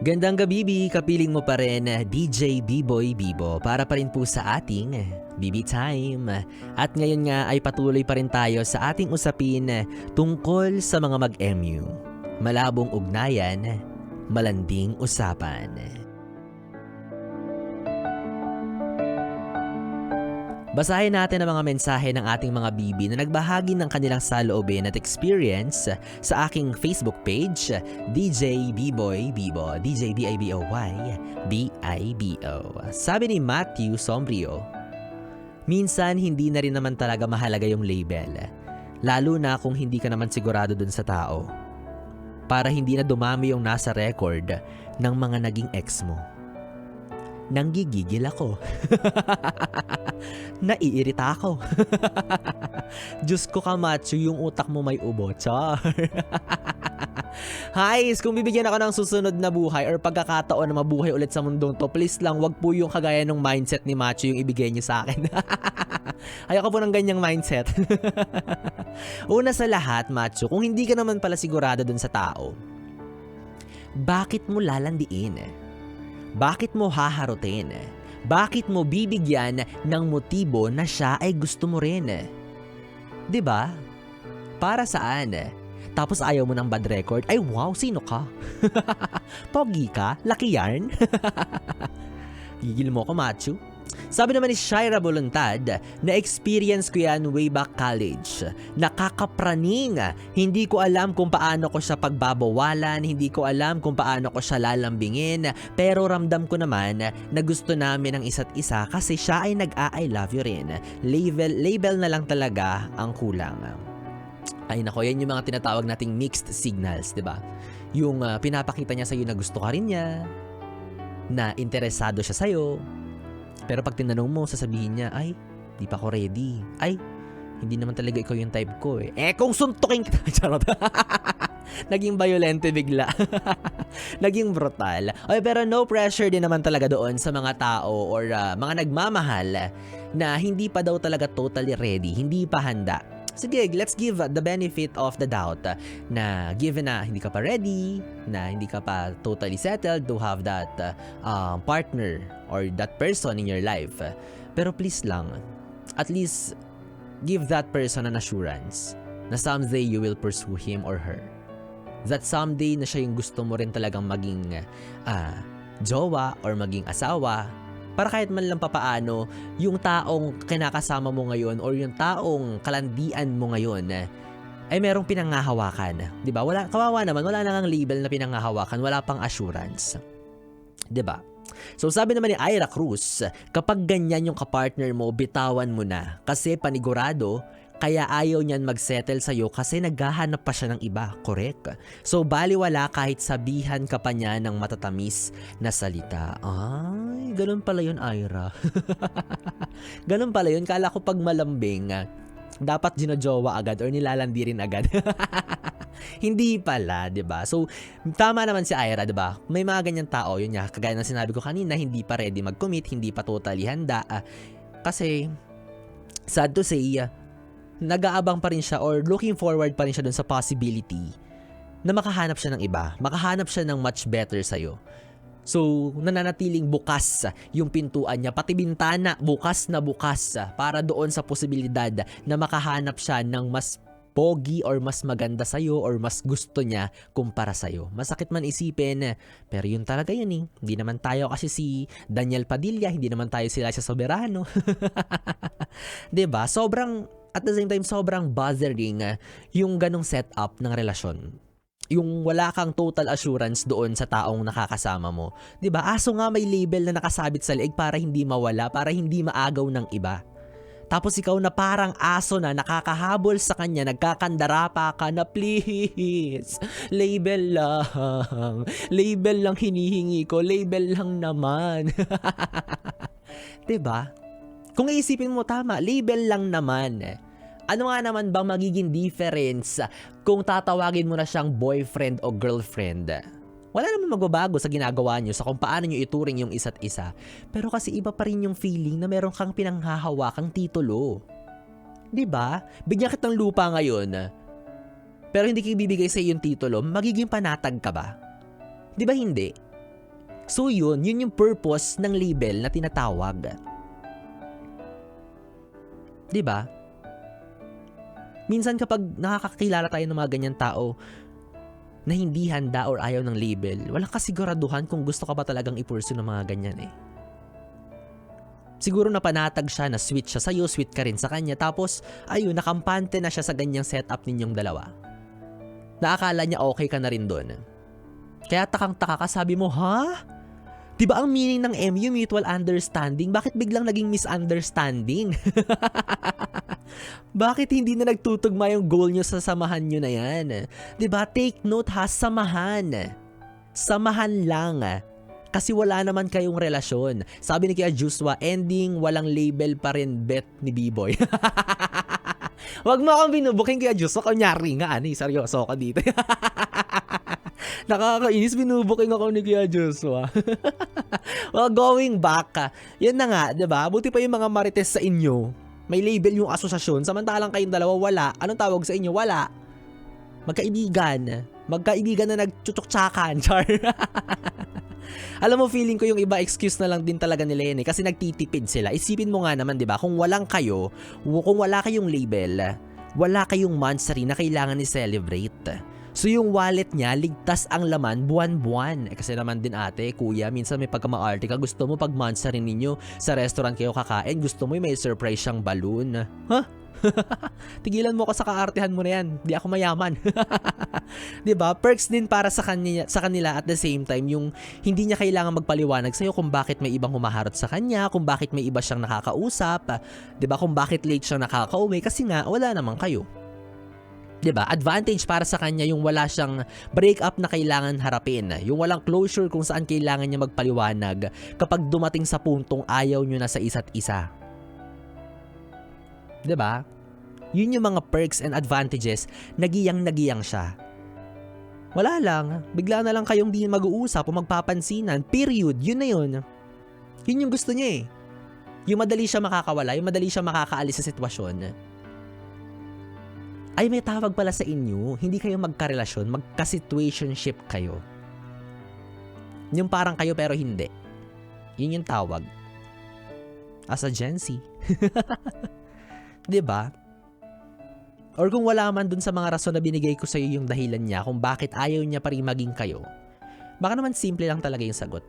Gandang gabi, kapiling mo pa rin DJ B-Boy Bibo para pa rin po sa ating BB Time. At ngayon nga ay patuloy pa rin tayo sa ating usapin tungkol sa mga mag-MU. Malabong ugnayan, malanding usapan. Basahin natin ang mga mensahe ng ating mga bibi na nagbahagi ng kanilang saloobin at experience sa aking Facebook page, DJ B-Boy Bibo, DJ B-I-B-O-Y, B-I-B-O. Sabi ni Matthew Sombrio, minsan hindi na rin naman talaga mahalaga yung label, lalo na kung hindi ka naman sigurado dun sa tao, para hindi na dumami yung nasa record ng mga naging ex mo. Nanggigigil ako. Naiirita ako. Diyos ko Kamacho, yung utak mo may ubo. Char. Guys, kung bibigyan ako ng susunod na buhay or pagkakataon na mabuhay ulit sa mundong to, please lang wag po yung kagaya ng mindset ni Macho yung ibigay niyo sa akin. Ayoko po ng ganyang mindset. Una sa lahat, Macho, kung hindi ka naman pala sigurado dun sa tao, bakit mo lalandiin? Bakit mo haharutin? Bakit mo bibigyan ng motibo na siya ay gusto mo rin? 'Di ba? Para saan? Tapos ayaw mo ng bad record? Ay wow, sino ka? Pogi ka? Lucky yarn? Gigil mo ko, Macho. Sabi naman ni Shaira Voluntad, na-experience ko yan way back college. Nakakapraning. Hindi ko alam kung paano ko siya pagbabawalan, hindi ko alam kung paano ko siya lalambingin, pero ramdam ko naman na gusto namin ang isa't isa kasi siya ay nag-I love you rin. Label na lang talaga ang kulang. Ay nako, yan yung mga tinatawag nating mixed signals, di ba? Yung pinapakita niya sa'yo na gusto ka rin niya, na interesado siya sa'yo, pero pag tinanong mo, sasabihin niya, ay, di pa ako ready. Ay, hindi naman talaga ikaw yung type ko eh. Kung suntukin kita. Charot. Naging violente bigla. Naging brutal. Okay, pero no pressure din naman talaga doon sa mga tao or mga nagmamahal na hindi pa daw talaga totally ready. Hindi pa handa. Sige, let's give the benefit of the doubt na given na hindi ka pa ready, na hindi ka pa totally settled to have that partner or that person in your life. Pero please lang, at least give that person an assurance na someday you will pursue him or her. That someday na siya yung gusto mo rin talagang maging jowa or maging asawa. Para kahit man lang papaano, yung taong kinakasama mo ngayon or yung taong kalandian mo ngayon ay merong pinanghahawakan. Diba? Kawawa naman, wala nang label na pinanghahawakan, wala pang assurance. Diba? So sabi naman ni Ira Cruz, kapag ganyan yung kapartner mo, bitawan mo na. Kasi panigurado, kaya ayaw niyan mag-settle sa'yo kasi naghahanap pa siya ng iba. Correct? So baliwala kahit sabihan ka pa niya ng matatamis na salita. Ay, ganun pala yun, Ira. Ganun pala yun. Kala ko pag malambing, dapat ginajowa agad or nilalandi rin agad. Hindi pala, 'di ba? So, tama naman si Ira, 'di ba? May mga ganyan tao, yun nga, kagaya ng sinabi ko kanina, hindi pa ready mag-commit, hindi pa totally handa. Kasi, sad to say, nag-aabang pa rin siya or looking forward pa rin siya dun sa possibility na makahanap siya ng iba, makahanap siya ng much better sa'yo. So, nananatiling bukas yung pintuan niya, pati bintana, bukas na bukas para doon sa posibilidad na makahanap siya ng mas pogi or mas maganda sa'yo or mas gusto niya kumpara sa'yo. Masakit man isipin, pero yun talaga yun eh. Hindi naman tayo kasi si Daniel Padilla, hindi naman tayo sila sa Soberano. 'Di ba? At the same time, sobrang bothering yung ganong setup ng relasyon. Yung wala kang total assurance doon sa taong nakakasama mo. 'Di ba? Aso nga may label na nakasabit sa leeg para hindi mawala, para hindi maagaw ng iba. Tapos ikaw na parang aso na nakakahabol sa kanya, nagkakandarapa ka na please, label lang. Label lang hinihingi ko, label lang naman. 'Di ba? Kung iisipin mo tama, label lang naman. Ano nga naman bang magiging difference kung tatawagin mo na siyang boyfriend o girlfriend? Wala naman magbabago sa ginagawa nyo sa kung paano nyo ituring yung isa't isa. Pero kasi iba pa rin yung feeling na meron kang pinanghahawakang titulo. 'Di ba? Bigyan kitang lupa ngayon, pero hindi ko ibibigay sa iyo yung titulo, magiging panatag ka ba? 'Di ba hindi? So yun yung purpose ng label na tinatawag. 'Di ba? Minsan kapag nakakakilala tayo ng mga ganyan tao na hindi handa or ayaw ng label, walang kasiguraduhan kung gusto ka ba talagang i-pursue ng mga ganyan eh. Siguro napanatag siya, na sweet siya sa'yo, sweet ka rin sa kanya, tapos ayun, nakampante na siya sa ganyang setup ninyong dalawa. Naakala niya okay ka na rin doon. Kaya takang-taka ka, sabi mo, ha? Diba ang meaning ng MU, mutual understanding? Bakit biglang naging misunderstanding? Bakit hindi na nagtutugma yung goal nyo sa samahan nyo na yan? Diba? Take note ha, samahan. Samahan lang. Kasi wala naman kayong relasyon. Sabi ni Kuya Joshua, ending, walang label pa rin bet ni B-Boy. Wag mo akong binubuking Kuya Joshua, kunyari nga, seryoso ka dito. Nakakainis, binubuking ako ni Kuya Joshua. Well, going back, yun na nga, diba? Buti pa yung mga marites sa inyo. May label yung asosasyon, samantalang kayong dalawa wala. Anong tawag sa inyo? Wala. Magkaibigan. Magkaibigan na nagtsutsuk-tsakan. Char. Alam mo, feeling ko yung iba excuse na lang din talaga nila yun eh, kasi nagtitipid sila. Isipin mo nga naman, 'di ba? Kung walang kayo, kung wala kayong label, wala kayong monthsary na kailangan i-celebrate. So yung wallet niya, ligtas ang laman buwan-buwan. Kasi naman din ate, kuya, minsan may pagkamaarte ka, gusto mo pag monthsary ninyo sa restaurant kayo kakain, gusto mo may surprise siyang balloon. Huh? Tigilan mo ko sa kaartehan mo na yan. Di ako mayaman. 'Di ba? Perks din para sa kanila at the same time yung hindi niya kailangan magpaliwanag sa iyo kung bakit may ibang humaharot sa kanya, kung bakit may iba siyang nakakausap, 'di ba? Kung bakit late siyang nakakauwi kasi nga wala naman kayo. 'Di ba? Advantage para sa kanya yung wala siyang breakup na kailangan harapin. Yung walang closure kung saan kailangan niya magpaliwanag kapag dumating sa puntong ayaw niyo na sa isa't isa. 'Di ba? Yun yung mga perks and advantages, nagiyang siya. Wala lang, bigla na lang kayong di mag-uusap o magpapansinan, period, yun na yun. Yun yung gusto niya eh. Yung madali siya makakawala, yung madali siya makakaalis sa sitwasyon. Ay may tawag pala sa inyo, hindi kayo magkarelasyon, magka-situationship kayo. Yung parang kayo pero hindi. Yun yung tawag. As a Gen Z. 'Di ba? Or kung wala man dun sa mga rason na binigay ko sa iyo yung dahilan niya kung bakit ayaw niya pa rin maging kayo, baka naman simple lang talaga yung sagot.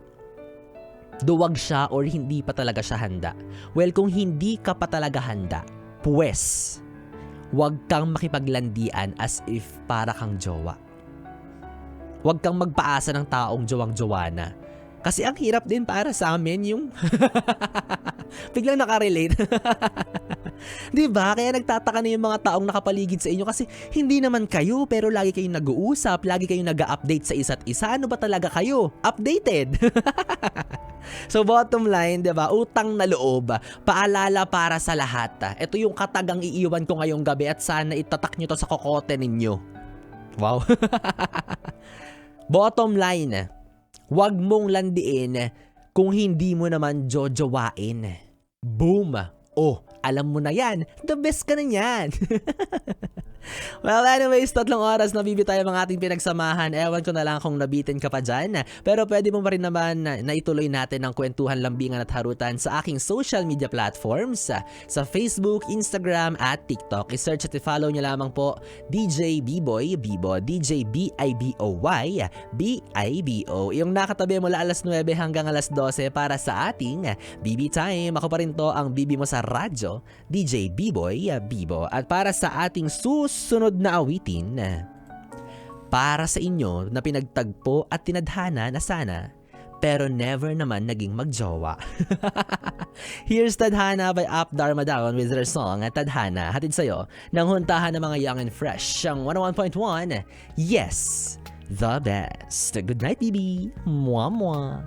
Duwag siya or hindi pa talaga siya handa. Well, kung hindi ka pa talaga handa, pues, wag kang makipaglandian as if para kang jowa. Wag kang magpaasa ng taong jowang-jowa na. Kasi ang hirap din para sa amin yung biglang nakarelate. 'Di ba? Kaya nagtataka na yung mga taong nakapaligid sa inyo kasi hindi naman kayo pero lagi kayong nag-uusap, lagi kayong nag-update sa isa't isa. Ano ba talaga kayo? Updated. So bottom line, 'di ba? Utang na loob, paalala para sa lahat. Ito yung katagang iiwan ko ngayong gabi at sana itatak nyo to sa kokote ninyo. Wow. Bottom line, wag mong landiin kung hindi mo naman jojowain. Boom! Oh, alam mo na yan. The best ka na yan. Well, anyways, 3 oras nabibi tayo mga ating pinagsamahan. Ewan ko na lang kung nabitin ka pa dyan. Pero pwede mo pa rin naman na ituloy natin ang kwentuhan, lambingan at harutan sa aking social media platforms. Sa Facebook, Instagram at TikTok. I-search at i-follow nyo lamang po DJ B-Boy, Bibo, DJ B-I-B-O-Y, B-I-B-O. Yung nakatabi mula alas 9 hanggang alas 12 para sa ating BB Time. Ako pa rin to ang BB mo sa radyo, DJ B-Boy, Bibo. At para sa ating susunod na awitin, para sa inyo na pinagtagpo at tinadhana na sana, pero never naman naging magjowa. Here's Tadhana by Up Dharma Down with their song Tadhana. Hatid sa'yo ng huntahan ng mga young and fresh, ang 101.1, yes, the best. Good night, BB. Mwah, mwah.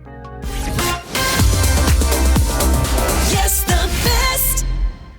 Yes, the best.